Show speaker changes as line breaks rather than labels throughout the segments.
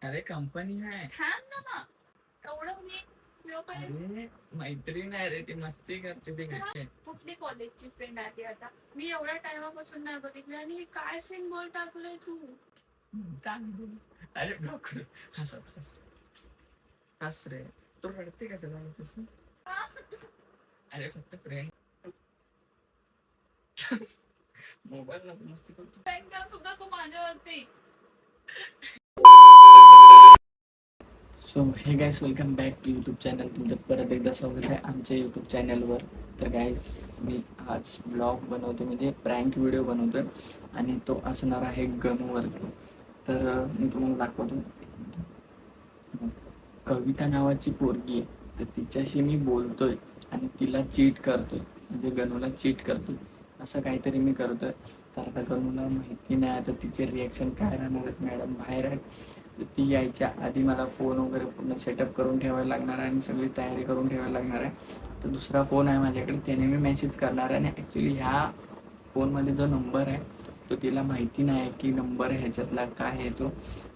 अरे कंपनी आहे.
थांब ना मग एवढं मी
अरे मैत्रीण आहे रे, ती मस्ती करते ती घरचे.
कुठली कॉलेजची फ्रेंड आहे आता? मी एवढ्या टाइमापासून नाही बघितलं आणि हे काय सिम्बॉल टाकलंय तू?
अरे ब्लॉक कर. हसत हस हस रे. तू रडते का सगळं तसं? अरे फक्त फ्रेंड. मोबाईल नको मस्ती करतो.
सुद्धा तू माझ्यावरती.
So hey guys, welcome back to YouTube channel. तुमचं परत एकदा स्वागत आहे आमच्या यूट्यूब चॅनलवर. तर गाईस, मी आज ब्लॉग बनवतो, म्हणजे प्रँक व्हिडिओ बनवतोय आणि तो असणार आहे गनवरती. तर मी तुम्हाला दाखवतो. कविता नावाची पोरगी आहे, तर तिच्याशी मी बोलतोय आणि तिला चीट करतोय, म्हणजे गनूला चीट करतोय, असं काहीतरी मी करतोय. तर आता गनूला माहिती नाही आता तिचे रिॲक्शन काय राहणार आहेत. मॅडम बाहेर आहेत, तर ती यायच्या आधी मला फोन वगैरे पूर्ण सेटअप करून ठेवायला लागणार आहे आणि सगळी तयारी करून ठेवायला लागणार आहे. तर दुसरा फोन आहे माझ्याकडे, त्याने मी मेसेज करणार आहे आणि ॲक्च्युली ह्या फोनमध्ये जो नंबर आहे तो तिला माहिती नाही की नंबर ह्याच्यातला काय येतो.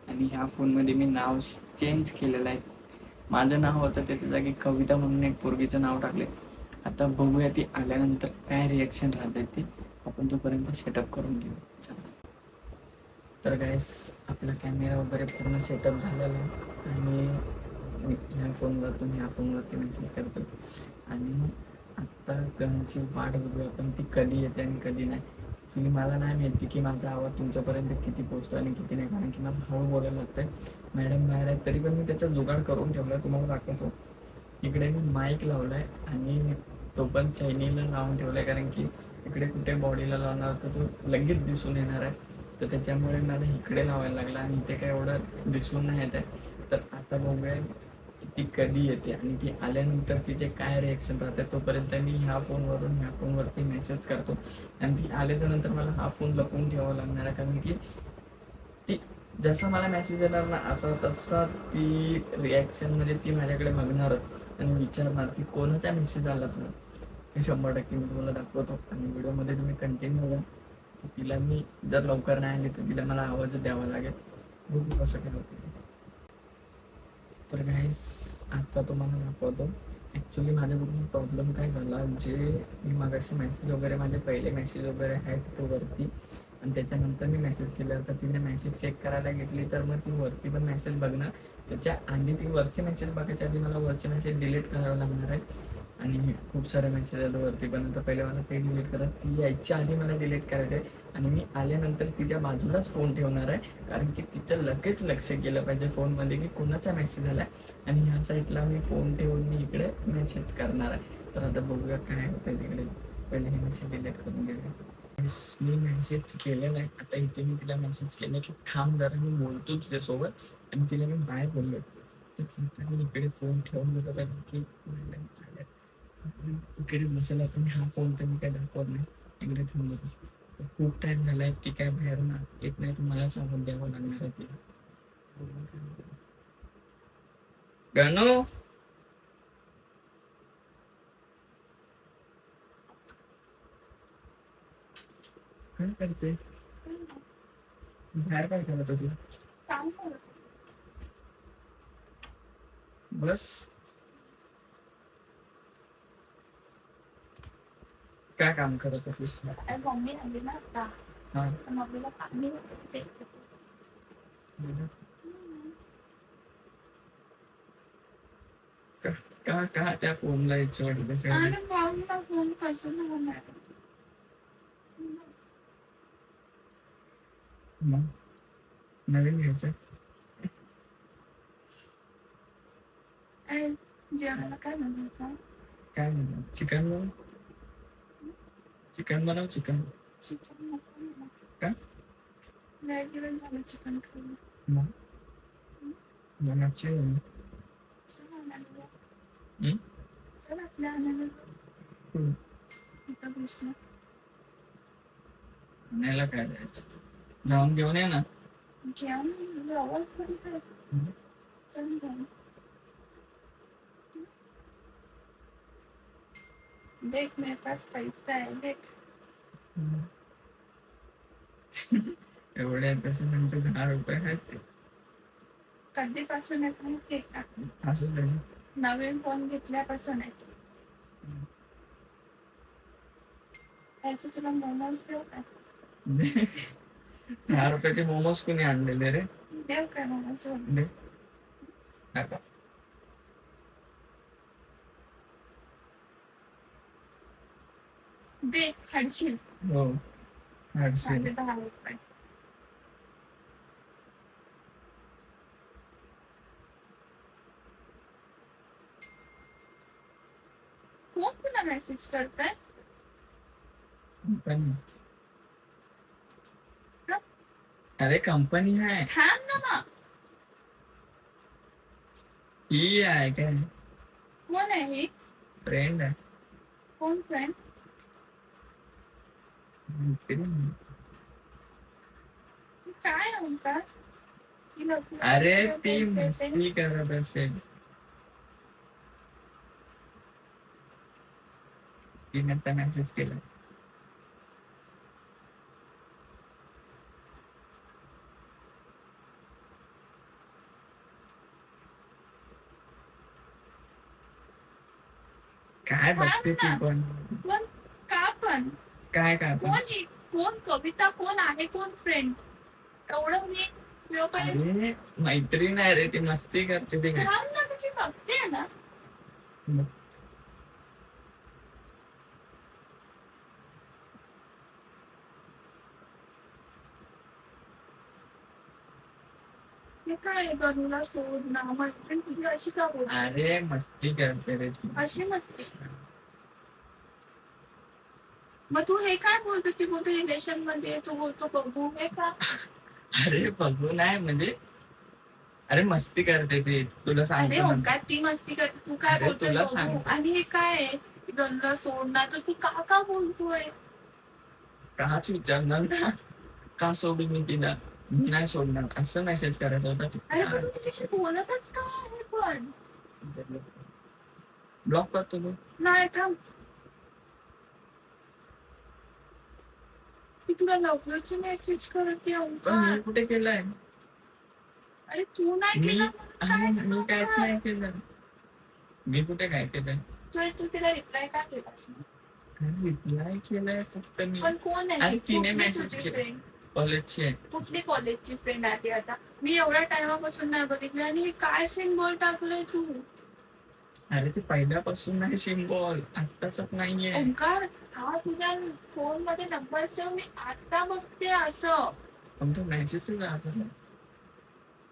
आणि ह्या फोनमध्ये मी नाव चेंज केलेलं आहे. माझं नाव होतं, त्याच्या जागी कविता म्हणून एक पोरगीचं नाव टाकले. आता बघूया ती आल्यानंतर काय रिॲक्शन राहते ते आपण तोपर्यंत सेटअप करून घेऊ. चला. तर गाईस, आपला कॅमेरा वगैरे पूर्ण सेटअप झालेला आहे आणि ह्या फोनवरतून ह्या फोनवरती मेसेज करतो आणि आत्ता गनची वाट बघूया आपण, ती कधी येते आणि कधी नाही. ॲक्च्युली मला नाही माहिती की माझा आवाज तुमच्यापर्यंत किती पोहोचतो आणि किती नाही, कारण की मला हळू बोलायला लागतंय. मॅडम बाहेर आहेत, तरी पण मी त्याचा जुगाड करून ठेवला आहे, तुम्हाला दाखवतो. इकडे मी माईक लावला आहे आणि तो पण चैनीला लावून ठेवला आहे, कारण की इकडे कुठे बॉडीला लावणार तर तो लगेच दिसून येणार आहे. तर त्याच्यामुळे मला इकडे लावायला लागला आणि इथे काय एवढं दिसून नाही येत आहे. तर आता बघूया ती कधी येते आणि ती आल्यानंतर तिचे काय रिॲक्शन राहते. तोपर्यंत मी ह्या फोनवरून ह्या फोनवरती मेसेज करतो आणि ती आल्याच्या नंतर मला हा फोन लपवून ठेवावा लागणार आहे, कारण की ती जसा मला मेसेज येणार ना असं तसा ती रिॲक्शन, म्हणजे ती माझ्याकडे बघणारच आणि विचारणार की कोणाचा मेसेज आला तुला. हे 100% मी तुम्हाला दाखवतो आणि व्हिडिओमध्ये तुम्ही कंटिन्यू बघा. तिला मी जर लवकर नाही आली तर तिला मला आवाज द्यावा लागेल. बघू कसं काय होतं. तर गाईस, आता तुम्हाला दाखवतो. ॲक्च्युली माझ्याकडून प्रॉब्लेम काय झाला, जे मी मागाशी मेसेज वगैरे, माझे पहिले मेसेज वगैरे आहेत तिथे वरती आणि त्याच्यानंतर मी मेसेज केला. तर तिने मेसेज चेक करायला घेतली तर मग ती वरती पण मेसेज बघणार. त्याच्या आधी ती वरचे मेसेज बघायच्या आधी मला वरचे मेसेज डिलीट करावं लागणार आहे आणि खूप सारे मेसेज आले वरती पण. आता पहिले मला ते डिलीट करत, ती यायच्या आधी मला डिलीट करायचं आहे आणि मी आल्यानंतर तिच्या बाजूलाच फोन ठेवणार आहे, कारण की तिचं लगेच लक्ष गेलं पाहिजे फोनमध्ये की कोणाचा मेसेज आला आहे. आणि ह्या साईडला मी फोन ठेवून मी इकडे मेसेज करणार आहे. तर आता बघूया काय होतं तिकडे. पहिले हे मेसेज डिलीट करून घेऊया. मी मेसेज केलेला आहे. आता इथे मी तिला मेसेज केलं की थांब जरा, मी बोलतो तुझ्यासोबत, आणि तिला मी बाय बोललो. तर मी इकडे फोन ठेवून देतो, कारण की इकडे बसला तुम्ही हा फोन तर मी काय दाखवत नाही, इकडे ठेवून देतो. तर खूप टाइम झालाय, ती काय बाहेरून येत नाही, तुम्हाला सांगून द्यावं लागणार आहे तिला. गणू, काय करते? बाहेर काय करत होती? बस. काय काम करत होतीस?
मम्मी आली ना आता,
हा.
मम्मीला पाणी
का का त्या फोनला इच्छा वाटते?
आणि बघ फोन कसं झाला.
नवीन घ्यायचं.
जेवायला काय बनवायचं?
काय बनव? चिकन बनव. चिकन बनव. चिकन
चिकन
का?
नाही दिवस झालं चिकन खाऊन.
मनाची
चल आपल्या आणायला गोष्ट
आणायला काय द्यायचं? जाऊन घेऊन ये ना.
घेऊन रवल थोडी काय. चल घेऊन देख, मेरे पास पैसा है देख.
एवढे पैसे म्हणतो 10 रुपये आहेत ते.
कधीपासून येत माहितीये का?
असंच नाही.
नवीन फोन घेतल्यापासून आहे. त्याचे तुला मोमोज देऊ का?
10 रुपयाचे मोमोज कोणी आणलेले रे?
देऊ का मोमोज?
दे. नका.
दे खाडशील.
हो हाडशील.
माझे 10 रुपये. कोण तुला मेसेज करताय?
कंपनी.
हा?
अरे कंपनी आहे.
थांब ना मग.
ही आहे काय?
कोण आहे ही?
फ्रेंड आहे.
कोण फ्रेंड?
मैत्रीण.
काय ओंकार? ती लवकर
अरे
लवकर
ती
बोलते ते.
मस्ती करत असेल. तिने आता मेसेज केला. काय बघते ती पण?
पण का पण?
काय काय पण?
कोण ही? कोण कविता? कोण आहे? कोण फ्रेंड? एवढं मी जोपर्यंत
अरे मैत्रीण आहे रे, ती मस्ती करते ती काय?
थांब ना, तुझी बघते ना. हे काय गणूला सोड ना, मैत्रीण तुझी अशी का बोलते?
अरे मस्ती करते रे ती.
अशी मस्ती. मग तू हे काय बोलतो? ती बोलतो रिलेशन मध्ये, तू बोलतो बघू, हे का?
अरे बघू नाही म्हणजे, अरे मस्ती करते ती, तुला
अरे
सांगतो ना.
ओंकार, ती मस्ती करते, तू काय
अरे
बोलतोय
तुला
बघू?
सांगतो.
आणि हे काय आहे? गणूला सोड ना, तर तू का बोलतोय?
काच विचारणार ना, का सोडू मी तिला? मी नाही सोडणार असं मेसेज करायचा होता.
अरे पण तू तिच्याशी बोलतच का आहे पण?
ब्लॉक करतो तू.
नाही थांब. ती तुला लगेच मेसेज करते
पण
ओंकार.
मी कुठे केलंय?
अरे तू नाही
मी
केला म्हणून काय झालं
मी काहीच
ओंकार?
नाही केलं. मी कुठे काय केलंय?
तू तिला रिप्लाय का केलास?
रिप्लाय केलंय फक्त मी.
पण कोण आहे
अरे
ती?
तिने
कुठली
message
तुझी
केला.
फ्रेंड?
कॉलेजची आहे.
कुठली कॉलेजची फ्रेंड आहे आता? मी एवढ्या टायमापासून नाही बघितलं आणि हे काय सिम्बॉल टाकलंय तू?
अरे ते पहिल्यापासून नाही सिम्बॉल, आत्ताच नाहीये.
ओंकार, हा तुझ्या फोन मध्ये नंबर सेव मी आता बघते असं.
पण तो मेसेजच आला नाही.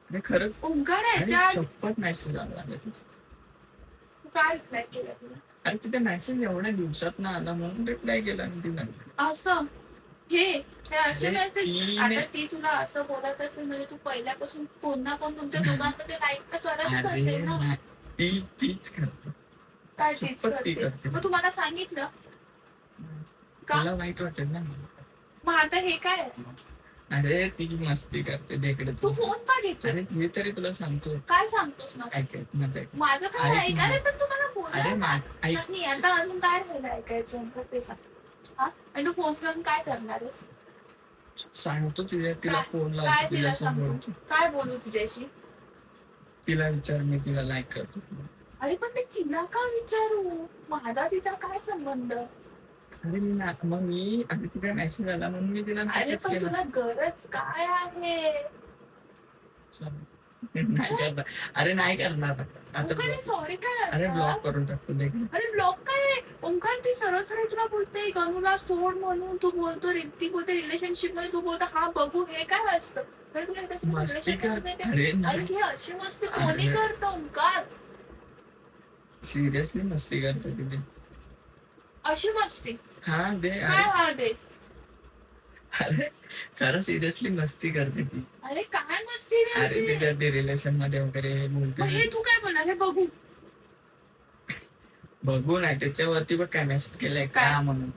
अरे खरंच.
ओंकार
अरे
ह्याच्यात
शपथ मेसेज आला नाही तिचा.
तू काय रिप्लाय केला तुला?
अरे तिथे मेसेज एवढ्या दिवसात ना आला म्हणून रिप्लाय केला मी तिला.
असं हे असे
अरे
मेसेज.
तिने-
आता ती तुला असं बोलत असेल म्हणजे तू पहिल्यापासून कोण ना कोण तुमच्या दोघांमध्ये लाईक तर करतच
अरे
असेल ना.
नाही. तीच करते.
काय तीच
शपथ ती
करते?
करते.
मग तुम्हाला सांगितलं का?
तुला वाईट वाटेल ना.
मग आता हे काय आहे?
अरे ती मस्ती करते तिकडे.
तू फोन का घेतो?
अरे मी तरी तुला सांगतो.
काय सांगतोस मग?
ऐक माझं ऐक.
माझं काय
ऐक ना.
ऐकायला पण तुम्हाला
अरे
बोला
ऐक.
नाही. आता अजून काय राहिलं ऐकायचं ओंकार, ते सांग. हा? आणि तू फोन करून काय करणार आहेस?
सांगतो तिला
काय?
फोन
काय
लावतो
तिला
तिला
सांगतो?
बोलतो.
काय बोलू तुझ्याशी?
तिला विचार मी तिला लाईक करतो.
अरे पण मी तिला का विचारू? माझा तिचा काय संबंध?
अरे मग मी आणि तिचा मेसेज आला म्हणून मी तिला
अरे
मेसेज
पण
केला.
तुला गरज काय आहे?
नाही करणार. अरे नाही करणार आता.
ओंकार, सॉरी काय
अरे
असं?
ब्लॉक करून टाकतो देख.
अरे ब्लॉक काय आहे? ओंकार, ती सरळ सरळ तुला बोलते गणूला सोड म्हणून. तू बोलतो ती बोलते रिलेशनशिप मध्ये, तू बोलतो हा बघू. हे काय असतं? अरे तुला कसं
मस्ती कर.
relationship मध्ये
अरे
अरे
नाही
ही अशी मस्ती कोणी
अरे.
करतं ओंकार?
सिरियसली मस्ती करते तिथे.
अशी मस्ती
हा दे.
काय? हा दे.
अरे खरं सिरियसली मस्ती करते ती.
अरे काय मस्ती
अरे
करते?
तिच्या ते रिलेशन मध्ये वगैरे
मग हे
बोलते.
तू काय बोलणार? हे बघू.
बघू नाही त्याच्यावरती बघ काय मेसेज केलाय
काय?
का म्हणून.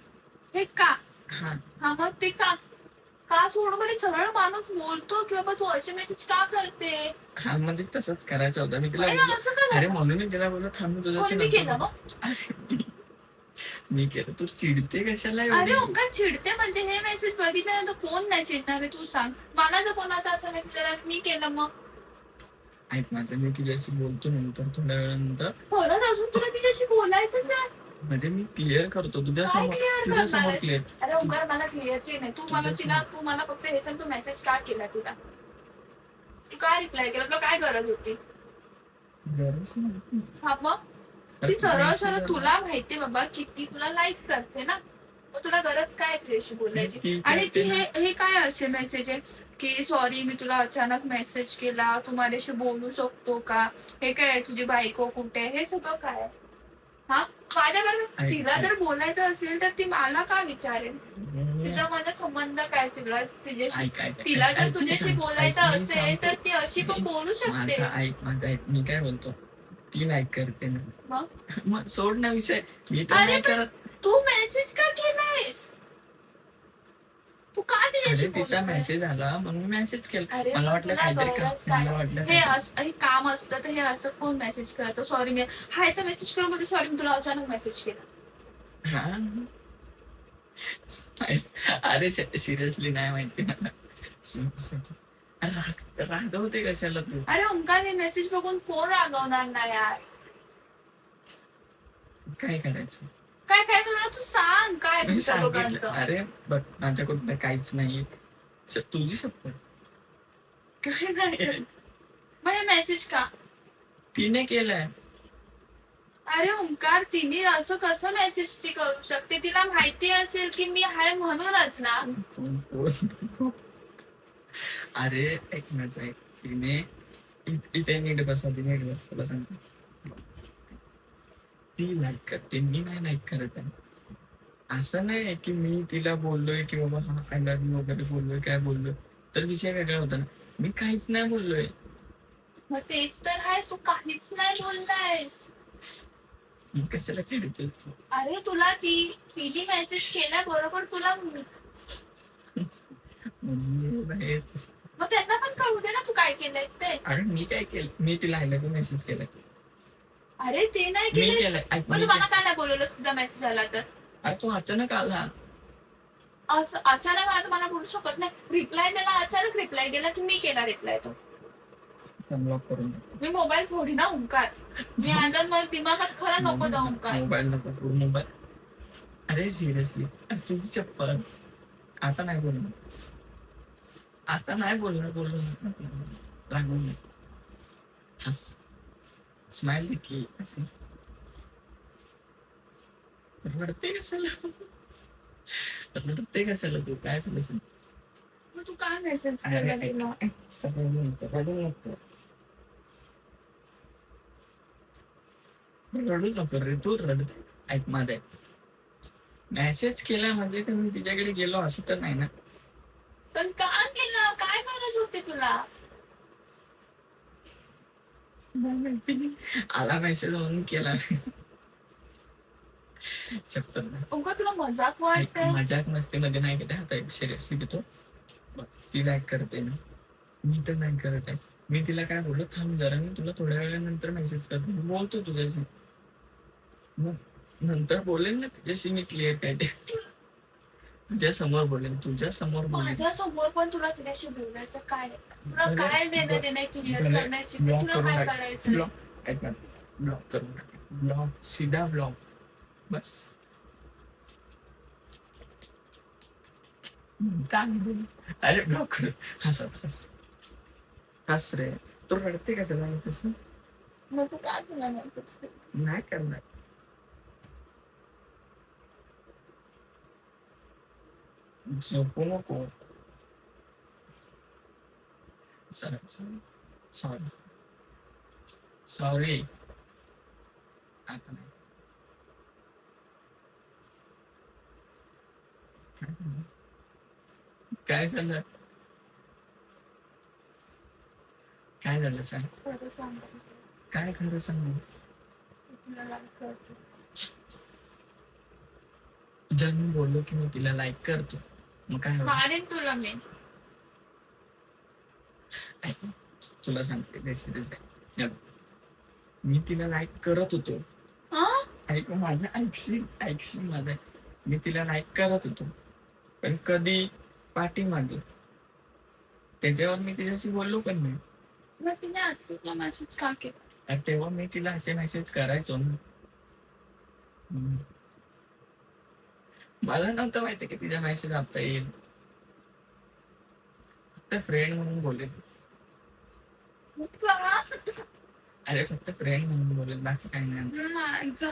हे का?
हा
हा मग ते का का सोडून बरे सरळ माणूस बोलतो की बाबा तू असे मेसेज का करते?
हा म्हणजे तसंच करायचं होतं मी तिला
अरे
बोललो.
असं का
अरे
झालं?
म्हणून मी तिला बोललो थांब
कोणी मी केलं मग?
मी केलं. तू चिडते कशाला
अरे
एवढी?
ओंकार, चिडते म्हणजे हे मेसेज बघितल्यानंतर कोण नाही चिडणार आहे? तू सांग. मला जर कोणाचा असा मेसेज आला आणि मी केलं मग?
ऐक माझं, मी तुझ्याशी बोलतो नंतर, थोड्या वेळानंतर.
परत अजून तुला तिच्याशी बोलायचंच आहे?
म्हणजे मी क्लिअर करतो तुझ्या
काय
समोर,
क्लिअर
तुझ्या
करणार
समोर
आहेस?
क्लिअर.
अरे ओंकार, मला क्लिअरची नाही. तू मला फक्त हे सांग, तू मेसेज का केला तिला? तू काय रिप्लाय केला? तुला काय गरज होती?
गरज नव्हती.
हा मग ती सरळ सरळ तुला माहितीये बाबा किती तुला लाईक करते ना, मग तुला गरज काय तिच्याशी बोलायची?
ती
आणि ती
करते ना.
हे काय असे मेसेज आहे की सॉरी मी तुला अचानक मेसेज केला, तू माझ्याशी बोलू शकतो का? हे काय आहे, तुझी बायको कुठे आहे? हे सगळं काय आहे? हा, माझ्याबरोबर तिला जर बोलायचं असेल तर ती मला का विचारेल? तिचा माझा संबंध काय तिच्याशी? तिला जर तुझ्याशी बोलायचं असेल तर ती अशी पण बोलू शकते.
माझं ऐक, मी काय बोलतो, ती लाईक करते ना,
मग
मग सोड ना विषय. मी तर
अरे
नाही
पण
करत.
तू मेसेज का केलायस? तू का तिच्याशी
अरे तिचा
बोलतोय?
मेसेज आला म्हणून मेसेज केला.
अरे
मला
पण
वाटलं
तुला
काहीतरी
गरज
मला
काय?
वाटलं
हे काम असतं तर हे असं कोण मेसेज करतो? सॉरी मी हायचा मेसेज करून मध्ये सॉरी मी तुला अचानक मेसेज केला.
हा. अरे सिरियसली नाही माहिती मला. रागवते कशाला तू?
अरे ओंकार, हे मेसेज बघून कोण रागवणार नाही यार?
काय करायचं?
काय काय तुला तू सांग काय
मी
तुमच्या
सांगितलं.
दोघांचं?
अरे बघ, माझ्याकडून तर काहीच नाही. तुझी शपथ काय नाही.
मग हे मेसेज का?
तिने केलंय.
अरे ओंकार, तिने असं कसं मेसेज ती करू शकते? तिला माहिती असेल की मी हाय म्हणूनच ना.
अरे एक मिनिट आहे, तिने इथे नीट बसा, ती नीट बस, तुला सांगतो. ती लाईक करते, मी नाही लाईक करत आहे. असं नाही की मी तिला बोललोय की बाबा हा आय लव्ह यू वगैरे बोललोय, काय बोललोय तर विषय वेगळा होता ना. मी काहीच नाही बोललोय.
मग तेच तर आहे, तू काहीच नाही बोललायस.
मी कशाला चिडतेस तू?
अरे तुला तिने मेसेज केलाय बरोबर, तुला मग त्यांना पण कळू दे ना तू काय केलंयस ते.
अरे मी काय केलं? मी तिला आय लव्ह यू मेसेज केलाय.
अरे ते नाही
मी
केलंय.
केलंय.
मग तू मला काय नाही बोलवलंस तुझा मेसेज आला तर?
अरे तो अचानक आला.
असं अचानक आला तर मला बोलू शकत नाही. रिप्लाय दिला, अचानक रिप्लाय दिला की मी केला रिप्लाय तो.
ब्लॉक करून
मी मोबाईल फोडी ना ओंकार. मी आनंद मला दिमागात खरं नको जाऊ ओंकार.
मोबाईल नको फोड मोबाईल. अरे सिरियसली, तुझी चप्पल. आता नाही बोलणार, आता नाही बोलणार लागून नाही. हस, स्माइल दे की असे. रडते कशाला? रडते कशाला तू? काय झालं?
मग तू काय मेसेज केला तिला?
रडू नको रे, तू रडते. ऐक माझं, मेसेज केला म्हणजे का मी तिच्याकडे गेलो असं तर नाही ना.
पण का केलं? काय गरज होती तुला?
आला मेसेज म्हणून केला. चप्पल
ओंकार, तुला मजाक वाटते?
मजाक मस्ती मध्ये नाही घेते, आता सिरियसली घेतो. ती लाईक करते ना, मी तर नाही करत आहे. मी तिला काय बोललो, थांब जरा, मी तुला थोड्या वेळानंतर मेसेज करतो, बोलतो तुझ्याशी. मग नंतर बोलेन ना तुझ्याशी मी क्लिअर काय ते. तुझ्या समोर बोलेन, तुझ्या समोर बोलेन.
माझ्या समोर पण तुला तिच्याशी बोलायचं काय? तुला काय देणं देणं क्लिअर करण्याची? तुला काय करायचं?
ब्लॉक करून टाक. ब्लॉक, सीधा ब्लॉक, बस. अरे ब्लॉक कर. हस रे, तू रडते का सगळं तसं?
मग तू काय तुला मेसेज
नाही करणार. झोपू नको. सॉरी. आता नाही. काय झालं? काय झालं सांग?
खरं सांग.
काय खरं सांगू?
तुला लाईक करतो.
जर मी बोललो की मी तिला लाईक करतो, मग काय होईल?
मारेन तुला मी.
तुला सांगते, मी तिला लाईक करत होतो. ऐक माझं, ऐकशील माझं. मी तिला लाईक करत होतो, पण कधी पाठीमागे त्याच्यावर मी तिच्याशी बोललो पण नाही.
मग तिने आज तुला मेसेज का केला?
आणि तेव्हा मी तिला असे मेसेज करायचो ना. हम्म. मला नव्हतं माहिती की तिचा मेसेज आता येईल. फक्त फ्रेंड म्हणून बोलेल.
जा.
अरे फक्त फ्रेंड म्हणून बोलेल, बाकी काही नाही.
नाही जा.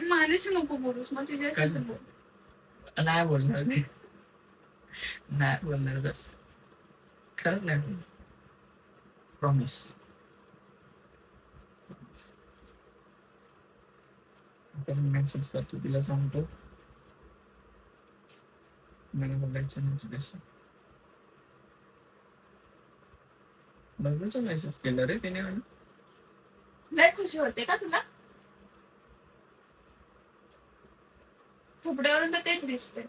माझ्याशी नको बोलूस, मग तिच्याशीच
कसं?
बोल.
नाही बोलणार ते. नाही बोलणार बस. खरंच नाही बोलणार. प्रॉमिस. आता मी मेसेज करतो, तिला सांगतो मला बोलायचं नाही तुझ्याशी. बघूचं मेसेज केलं रे तिने मला.
लय खुशी होते का तुला? थोपड्यावरून तर तेच दिसते.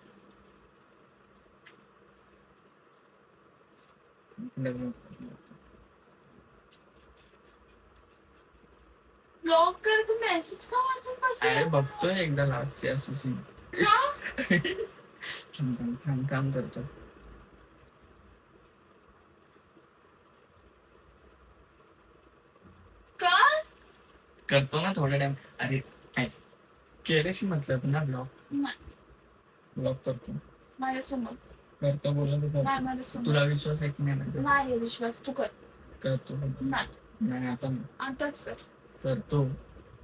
ब्लॉक कर, तू मेसेज का वाचत
अरे
बसला?
बघतोय एकदा लास्टची अशी सीन.
का?
काम करतो.
का?
करतो ना थोड्या टाइम. अरे काय केलेशी मतलब ना ब्लॉग.
नाही,
ब्लॉग करतो.
माझ्यासमोर
करतो बोललो तर
नाही,
करतो.
माझ्यासमोर
तुला विश्वास आहे की नाही माझ्यावर?
नाही विश्वास. तू कर.
करतो.
नाही,
नाही आता नाही.
आताच कर.
करतो.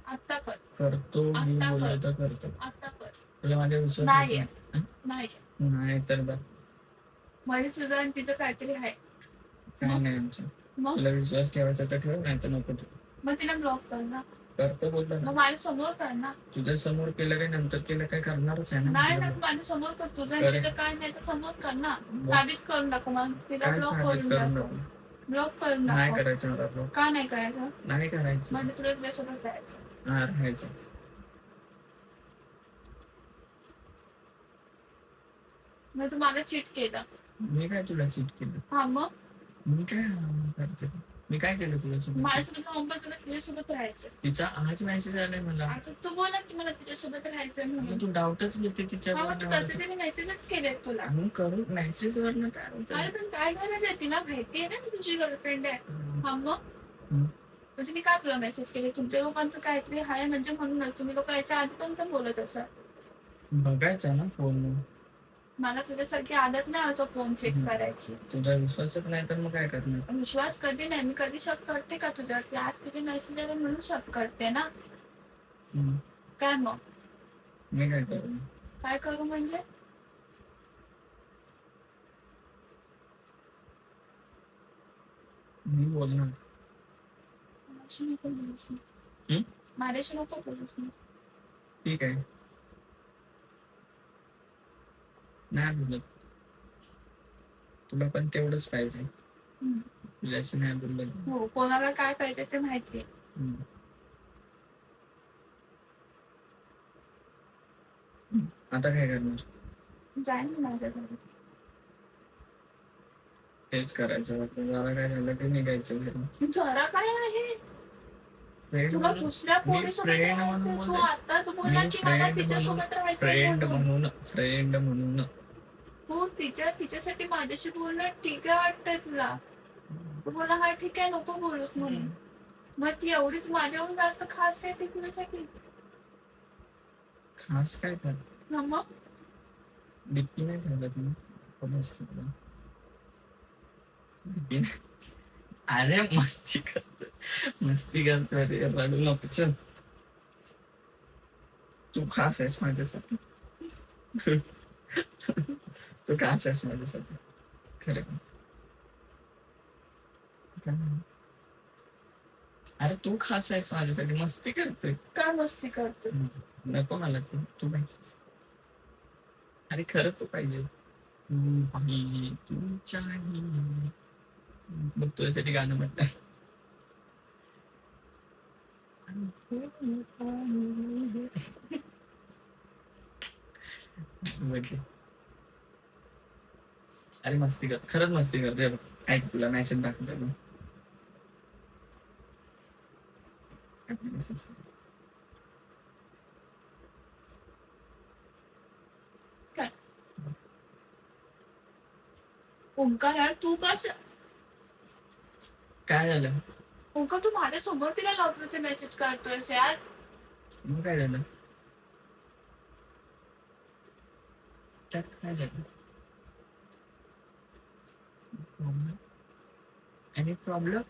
आता कर.
करतो मी
आता
बोललो
कर.
तर करतो.
आता कर.
तुला माझ्या विश्वास आहे की
नाही.
नाही?
नाही,
नाही तर बघ
म्हणजे तुझं आणि तिचं काहीतरी आहे.
काय नाही आमचं.
मग
तुला विश्वास ठेवायचा तर ठेव, नाही तर नको ठेव.
मग तिला ब्लॉक कर ना.
करतो बोललो
मग
ना.
माझ्या समोर कर ना.
तुझ्या समोर केलं काय नंतर केलं काय करणारच आहे ना.
नाही
तुला
ना, माझ्या समोर कर. तुझं आणि
करेन.
तिचं काय नाही तर समोर कर ना.
मग
साबित करून दाखव मग. तिला
काय
ब्लॉक
साबित
करून
करून
दाखव.
नको?
ब्लॉक करून
नाही
दाखव.
करायचं मला ब्लॉग.
का नाही करायचं?
नाही करायचं.
म्हणजे तुला तुझ्यासोबत राहायचं.
हा राहायचं.
मग तू मला चीट केलं.
मी काय तुला चीट केलं?
हा मग
मी काय करते? मी काय केलं तुझ्यासोबत?
माझ्यासोबत राहून पण तुला तुझ्यासोबत राहायचं.
तिचा आज मेसेज आलाय मला.
आता तू बोला की मला तुझ्यासोबत राहायचंय
आता
म्हणून.
तू डाऊटच घेते तिच्या
हा मग तू तसे तरी मेसेजच केलेत तुला.
मग करू मेसेज वरनं काय
अरे
होतं?
पण काय गरज आहे? तिला माहिती आहे ना की तुझी गर्लफ्रेंड आहे. हा मग
हम्म.
मग तिने काय तुला मेसेज केले? तुमच्या लोकांचं काहीतरी आहे म्हणजे म्हणूनच तुम्ही लोक याच्या आधी पण तर बोलत असाल.
बघायचं ना फोन.
मला तुझ्यासारखी आदत नाही असं फोन चेक करायची.
तुझा विश्वासच नाही तर मग काय करणार?
विश्वास कधी नाही. मी कधी शक करते का तुझ्यावरती? आज तुझे मेसेज आले म्हणून शक करते ना.
हम्म.
काय मग
मी काय करू?
काय करू म्हणजे?
मी बोलणार.
माझ्याशी नको बोलूस ना.
हम्म?
माझ्याशी नको बोलूस ना.
ठीक आहे. नाही बोलत. तुला पण तेवढंच पाहिजे.
हम्म.
तुझ्याशी नाही बोललं.
हो, कोणाला काय पाहिजे ते माहितीये.
हम्म. आता काय करणार?
जाईन मी माझ्या घरी.
तेच करायचं. जरा काय झालं की निघायचं घरी.
जरा काय आहे?
फ्रेंड
तुला
म्हणून
दुसऱ्या
मी
पोरीसोबत
फ्रेंड
राहायचं.
म्हणून
तू
बोलते.
आताच बोला
मी
की मला
फ्रेंड
तिच्यासोबत राहायचं
फ्रेंड
म्हणून.
फ्रेंड म्हणून
तू तिच्यासाठी माझ्याशी बोलणं ठीक आहे वाटतंय तुला? तू बोला हा ठीक आहे नको बोलूस म्हणून. मग ती एवढी तू माझ्याहून जास्त खास आहे ती तुझ्यासाठी?
खास काय कर?
हा मग
डिप्पी नाही ठेवलं तुम्ही? डिप्पी नाही. अरे मस्ती करतो रे, रडू नको. चल तू खास आहेस माझ्यासाठी. तू खास आहेस माझ्यासाठी खरं. अरे तू खास आहेस माझ्यासाठी. मस्ती करतोय.
काय मस्ती करतो?
नको मला तू पाहिजे. अरे खरं तू पाहिजे. तू पाहिजे तू चाहिए. मग तुझ्यासाठी गाणं म्हणताय. अरे मस्ती कर, खरंच मस्ती करते. ऐक तुला मेसेज दाखवतो.
काय ओंकार यार तू का
काय झालं?
ओंकार तू माझ्या समोर तिला लव्ह यूचे मेसेज करतोयस यार.
मग काय झालं? त्यात काय झालं? आणि प्रॉब्लेम?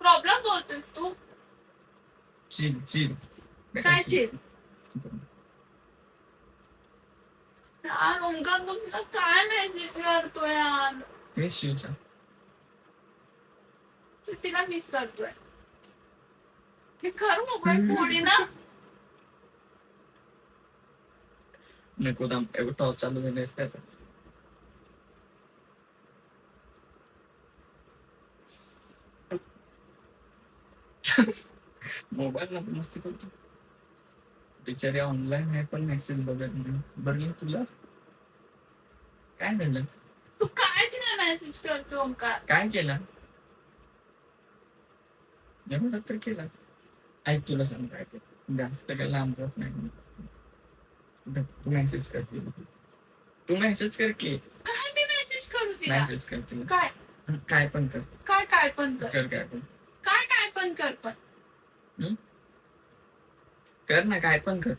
प्रॉब्लेम बोलतोयस तू?
Chill chill.
काय चिल? यार ओंकार तू तुला काय मेसेज करतोय यार?
मिस यूचा.
तू तिला मिस करतोय. ते खरं मोबाईल फोडी ना.
नको थांब, एवढं टॉर्च चालू झाले असते आता. मोबाईल नको मस्ती करतो. बिचारी ऑनलाईन आहे पण मेसेज बघत नाही. बरं तुला काय झालं?
तू काय तिला मेसेज करतो ओंकार?
काय केलं? एवढं तर केलं. ऐक तुला सांग काय केलं. जास्त काय लांब राहत नाही. तू मेसेज करते. तू मेसेज कर की.
काय मी मेसेज करू तिला?
मेसेज कर तिला.
काय
काय पण कर.
काय काय पण कर?
कर काय पण.
काय काय पण कर पण?
कर ना काय पण कर.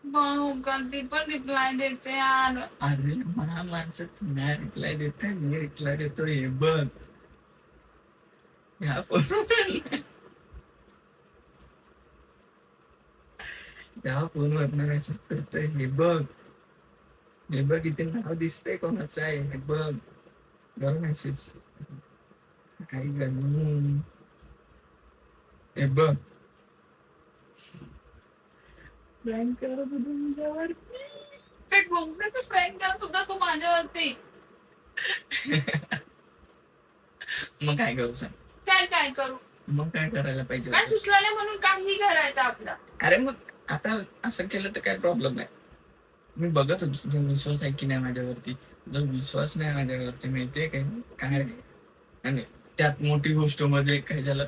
मग ओंकार ती पण रिप्लाय देते यार.
अरे मला माणसं नाही रिप्लाय देत मी रिप्लाय देतो. हे बघ ह्या फोनवर त्या फोनवर मेसेज करतोय. हे बघ हे बघ इथे नाव दिसतंय कोणाचं आहे. हे बघ बघ मेसेज. काय गणू हे बघ प्रँक करत होतो तुझ्यावरती.
ते घोंगड्याचं फ्रेंड करत होता तू माझ्यावरती.
मग काय करू सांग?
काय काय करू?
मग काय करायला पाहिजे
काय
होतं?
सुचलं नाही म्हणून काही करायचं आपलं.
अरे मग आता असं केलं तर काय प्रॉब्लेम नाही. मी बघत होतो तुझा विश्वास आहे की नाही माझ्यावरती. तुझा विश्वास नाही माझ्यावरती माहितीये काय काय. आणि त्यात मोठी गोष्ट मध्ये काय झालं.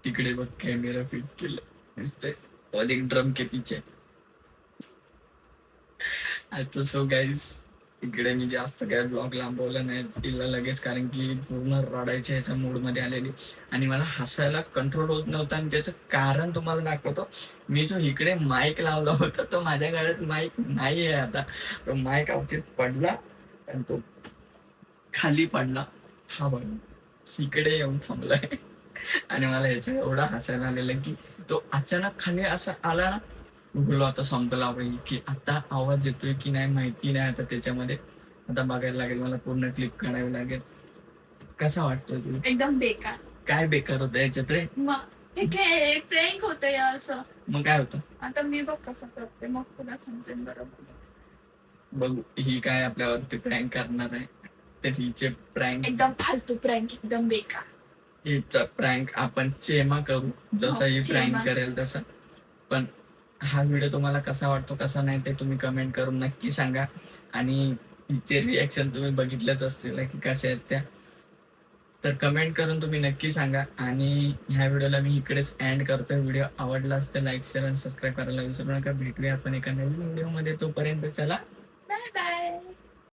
तिकडे बघ कॅमेरा फिट केलं दिसतंय. और एक ड्रम के पीछे. आता सो गाईस इकडे मी जास्त काय ब्लॉग लांबवला नाही तिला लगेच, कारण की पूर्ण रडायच्या ह्याच्या मूड मध्ये आलेली आणि मला हसायला कंट्रोल होत नव्हता. आणि त्याचं कारण तुम्हाला दाखवतो. मी जो इकडे माईक लावला होता तो माझ्या गळ्यात माईक नाही आहे आता. तो माईक अवचित पडला आणि तो खाली पडला. हा बघ इकडे येऊन थांबलाय आणि मला ह्याच्या एवढा हसायला आलेला की तो अचानक खाली असा आला ना. बोललो आता संपला पाहिजे की आता आवाज येतोय की नाही माहिती नाही. आता त्याच्यामध्ये आता बघायला लागेल. मला पूर्ण क्लिप काढावी लागेल. कसा वाटतोय तुला?
एकदम बेकार.
काय बेकार होतं याच्यात रे?
मग हे काय प्रँक होतं या असं.
मग काय होतं?
आता मी बघ कसं करते मग तुला समजेल बरोबर.
बघू ही काय आपल्यावरती प्रँक करणार आहे. तर हिचे प्रँक
एकदम फालतू प्रँक एकदम बेकार.
हिचा प्रँक आपण चेमा करू. जसं ही
चेमा.
प्रँक करेल तसं. पण हा व्हिडिओ तुम्हाला कसा वाटतो कसा नाही ते तुम्ही कमेंट करून नक्की सांगा. आणि हिचे रिॲक्शन तुम्ही बघितलेच असतील की कशा आहेत त्या. तर कमेंट करून तुम्ही नक्की सांगा. आणि ह्या व्हिडिओला मी इकडेच एंड करतोय. व्हिडिओ आवडला असतं लाईक शेअर आणि सबस्क्राईब करायला विसरू नका. भेटूया आपण एका नवीन व्हिडिओमध्ये. तोपर्यंत चला